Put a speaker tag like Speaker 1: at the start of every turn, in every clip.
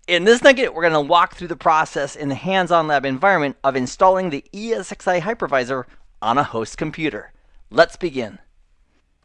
Speaker 1: In this nugget, we're going to walk through the process in the hands-on lab environment of installing the ESXi hypervisor on a host computer. Let's begin.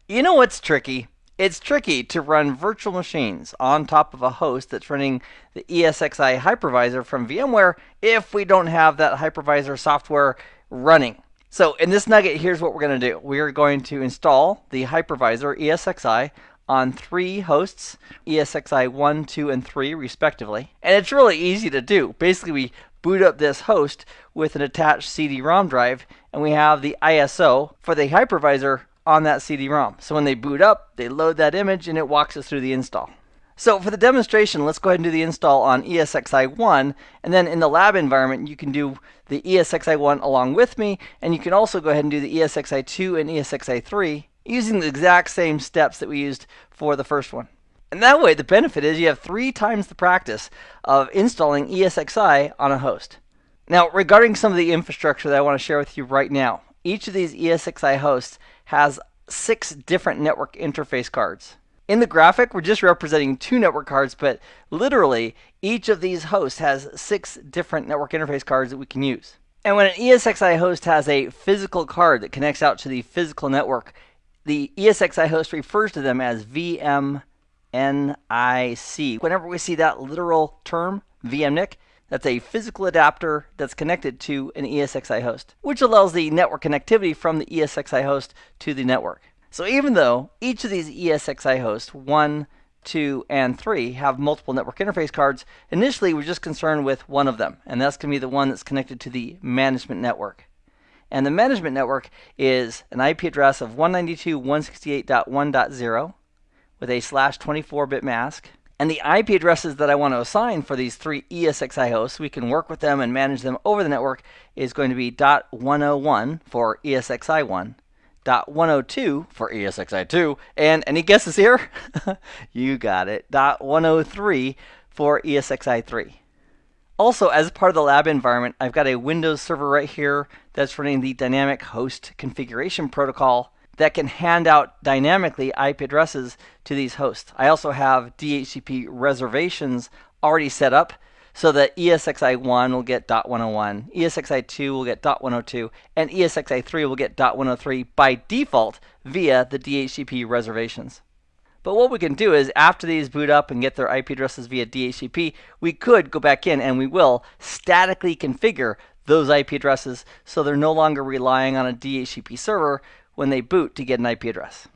Speaker 1: You know what's tricky? It's tricky to run virtual machines on top of a host that's running the ESXi hypervisor from VMware if we don't have that hypervisor software running. So in this nugget, here's what we're going to do. We are going to install the hypervisor ESXi on 3 hosts, ESXi 1, 2, and 3 respectively. And it's really easy to do. Basically, we boot up this host with an attached CD-ROM drive, and we have the ISO for the hypervisor on that CD-ROM. So when they boot up, they load that image, and it walks us through the install. So for the demonstration, let's go ahead and do the install on ESXi 1, and then in the lab environment, you can do the ESXi 1 along with me, and you can also go ahead and do the ESXi 2 and ESXi 3 using the exact same steps that we used for the first one. And that way, the benefit is you have 3 times the practice of installing ESXi on a host. Now, regarding some of the infrastructure that I want to share with you right now, each of these ESXi hosts has 6 different network interface cards. In the graphic, we're just representing 2 network cards, but literally, each of these hosts has 6 different network interface cards that we can use. And when an ESXi host has a physical card that connects out to the physical network, the ESXi host refers to them as VMNIC. Whenever we see that literal term, VMNIC, that's a physical adapter that's connected to an ESXi host, which allows the network connectivity from the ESXi host to the network. So even though each of these ESXi hosts, 1, 2, and 3, have multiple network interface cards, initially we're just concerned with one of them, and that's going to be the one that's connected to the management network. And the management network is an IP address of 192.168.1.0 with a /24-bit mask. And the IP addresses that I want to assign for these 3 ESXi hosts, so we can work with them and manage them over the network, is going to be .101 for ESXi 1, .102 for ESXi 2, and any guesses here? You got it, .103 for ESXi 3. Also, as part of the lab environment, I've got a Windows server right here that's running the dynamic host configuration protocol that can hand out dynamically IP addresses to these hosts. I also have DHCP reservations already set up so that ESXi 1 will get .101, ESXi 2 will get .102, and ESXi 3 will get .103 by default via the DHCP reservations. But what we can do is, after these boot up and get their IP addresses via DHCP, we could go back in, and we will, statically configure those IP addresses so they're no longer relying on a DHCP server when they boot to get an IP address.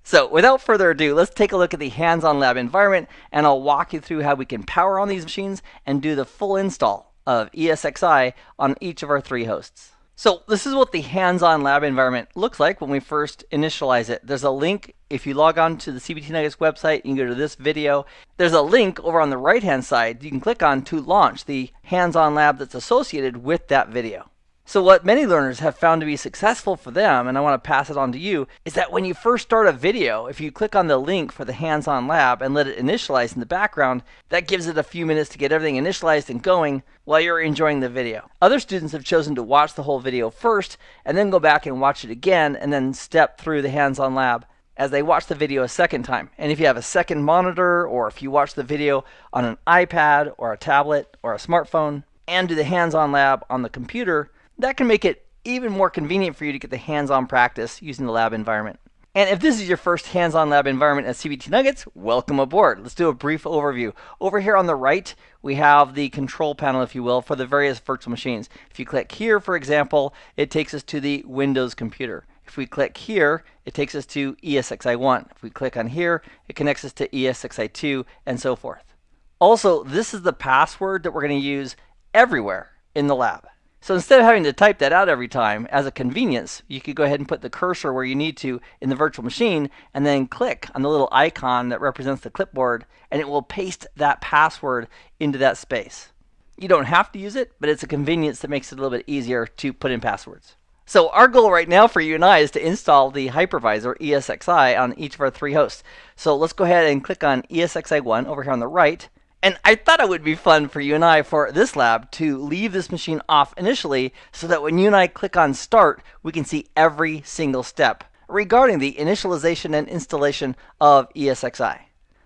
Speaker 1: So without further ado, let's take a look at the hands-on lab environment, and I'll walk you through how we can power on these machines and do the full install of ESXi on each of our 3 hosts. So this is what the hands-on lab environment looks like when we first initialize it. There's a link. If you log on to the CBT Nuggets website, you can go to this video. There's a link over on the right-hand side you can click on to launch the hands-on lab that's associated with that video. So what many learners have found to be successful for them, and I want to pass it on to you, is that when you first start a video, if you click on the link for the hands-on lab and let it initialize in the background, that gives it a few minutes to get everything initialized and going while you're enjoying the video. Other students have chosen to watch the whole video first and then go back and watch it again and then step through the hands-on lab as they watch the video a second time. And if you have a second monitor, or if you watch the video on an iPad or a tablet or a smartphone and do the hands-on lab on the computer, that can make it even more convenient for you to get the hands-on practice using the lab environment. And if this is your first hands-on lab environment at CBT Nuggets, welcome aboard. Let's do a brief overview. Over here on the right, we have the control panel, if you will, for the various virtual machines. If you click here, for example, it takes us to the Windows computer. If we click here, it takes us to ESXi 1. If we click on here, it connects us to ESXi 2, and so forth. Also, this is the password that we're going to use everywhere in the lab. So instead of having to type that out every time, as a convenience, you could go ahead and put the cursor where you need to in the virtual machine, and then click on the little icon that represents the clipboard, and it will paste that password into that space. You don't have to use it, but it's a convenience that makes it a little bit easier to put in passwords. So our goal right now for you and I is to install the hypervisor ESXi on each of our 3 hosts. So let's go ahead and click on ESXi 1 over here on the right. And I thought it would be fun for you and I for this lab to leave this machine off initially so that when you and I click on start, we can see every single step regarding the initialization and installation of ESXi.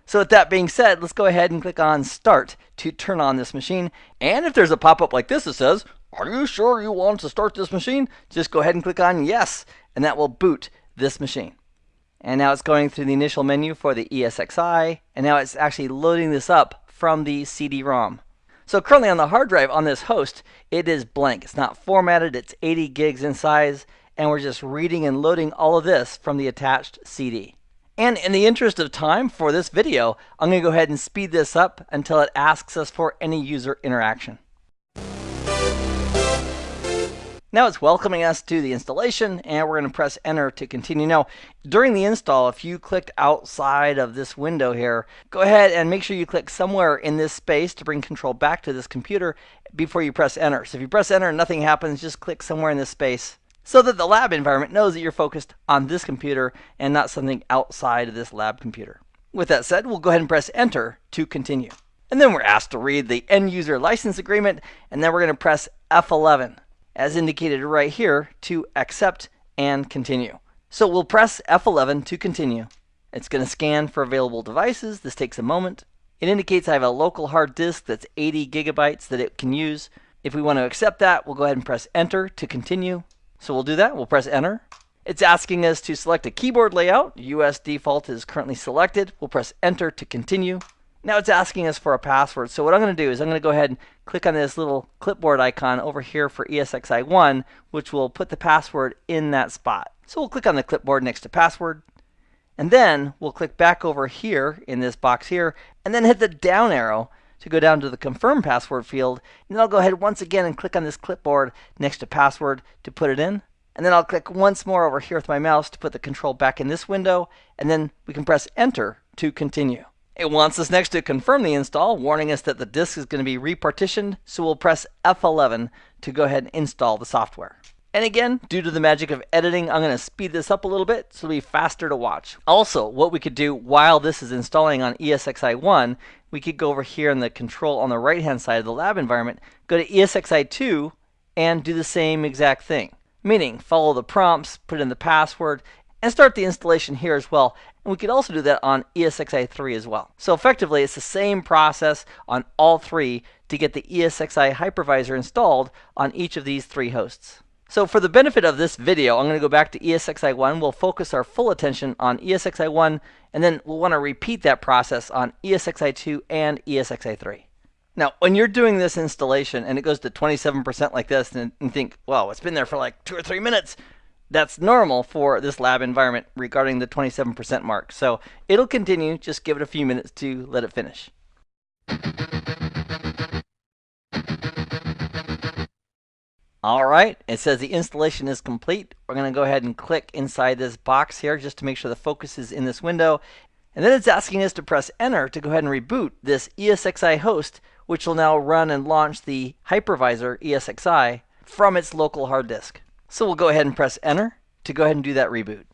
Speaker 1: So with that being said, let's go ahead and click on Start to turn on this machine. And if there's a pop-up like this that says, "Are you sure you want to start this machine?" just go ahead and click on Yes, and that will boot this machine. And now it's going through the initial menu for the ESXi, and now it's actually loading this up from the CD-ROM. So currently on the hard drive on this host, it is blank. It's not formatted, it's 80 gigs in size, and we're just reading and loading all of this from the attached CD. And in the interest of time for this video, I'm going to go ahead and speed this up until it asks us for any user interaction. Now it's welcoming us to the installation, and we're going to press Enter to continue. Now, during the install, if you clicked outside of this window here, go ahead and make sure you click somewhere in this space to bring control back to this computer before you press Enter. So if you press Enter and nothing happens, just click somewhere in this space so that the lab environment knows that you're focused on this computer and not something outside of this lab computer. With that said, we'll go ahead and press Enter to continue. And then we're asked to read the end user license agreement, and then we're going to press F11. As indicated right here, to accept and continue. So we'll press F11 to continue. It's going to scan for available devices. This takes a moment. It indicates I have a local hard disk that's 80 gigabytes that it can use. If we want to accept that, we'll go ahead and press Enter to continue. So we'll do that. We'll press Enter. It's asking us to select a keyboard layout. US default is currently selected. We'll press Enter to continue. Now it's asking us for a password. So what I'm going to do is I'm going to go ahead and click on this little clipboard icon over here for ESXi1, which will put the password in that spot. So we'll click on the clipboard next to password. And then we'll click back over here in this box here, and then hit the down arrow to go down to the confirm password field. And then I'll go ahead once again and click on this clipboard next to password to put it in. And then I'll click once more over here with my mouse to put the control back in this window. And then we can press Enter to continue. It wants us next to confirm the install, warning us that the disk is going to be repartitioned, so we'll press F11 to go ahead and install the software. And again, due to the magic of editing, I'm going to speed this up a little bit so it'll be faster to watch. Also, what we could do while this is installing on ESXi1, we could go over here in the control on the right-hand side of the lab environment, go to ESXi2, and do the same exact thing. Meaning, follow the prompts, put in the password, and start the installation here as well. And we could also do that on ESXi3 as well. So effectively, it's the same process on all three to get the ESXi hypervisor installed on each of these three hosts. So for the benefit of this video, I'm going to go back to ESXi1. We'll focus our full attention on ESXi1, and then we'll want to repeat that process on ESXi2 and ESXi3. Now, when you're doing this installation and it goes to 27% like this, and you think, well, it's been there for like 2 or 3 minutes, that's normal for this lab environment regarding the 27% mark. So it'll continue, just give it a few minutes to let it finish. All right, it says the installation is complete. We're going to go ahead and click inside this box here just to make sure the focus is in this window. And then it's asking us to press Enter to go ahead and reboot this ESXi host, which will now run and launch the hypervisor ESXi from its local hard disk. So we'll go ahead and press Enter to go ahead and do that reboot.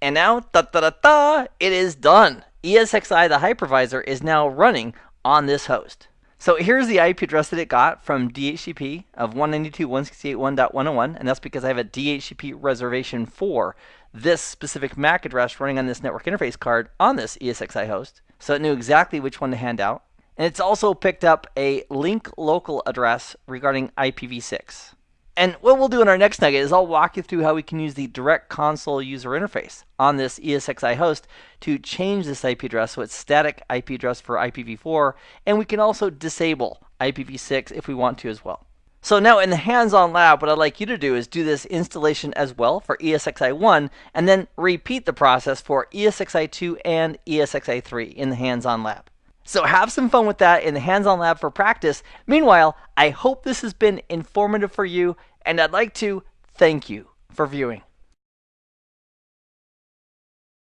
Speaker 1: And now, ta-da-da-da, it is done. ESXi, the hypervisor, is now running on this host. So here's the IP address that it got from DHCP of 192.168.1.101, and that's because I have a DHCP reservation for this specific MAC address running on this network interface card on this ESXi host. So it knew exactly which one to hand out. And it's also picked up a link local address regarding IPv6. And what we'll do in our next nugget is I'll walk you through how we can use the direct console user interface on this ESXi host to change this IP address so it's static IP address for IPv4, and we can also disable IPv6 if we want to as well. So now in the hands-on lab, what I'd like you to do is do this installation as well for ESXi1, and then repeat the process for ESXi2 and ESXi3 in the hands-on lab. So have some fun with that in the hands-on lab for practice. Meanwhile, I hope this has been informative for you, and I'd like to thank you for viewing.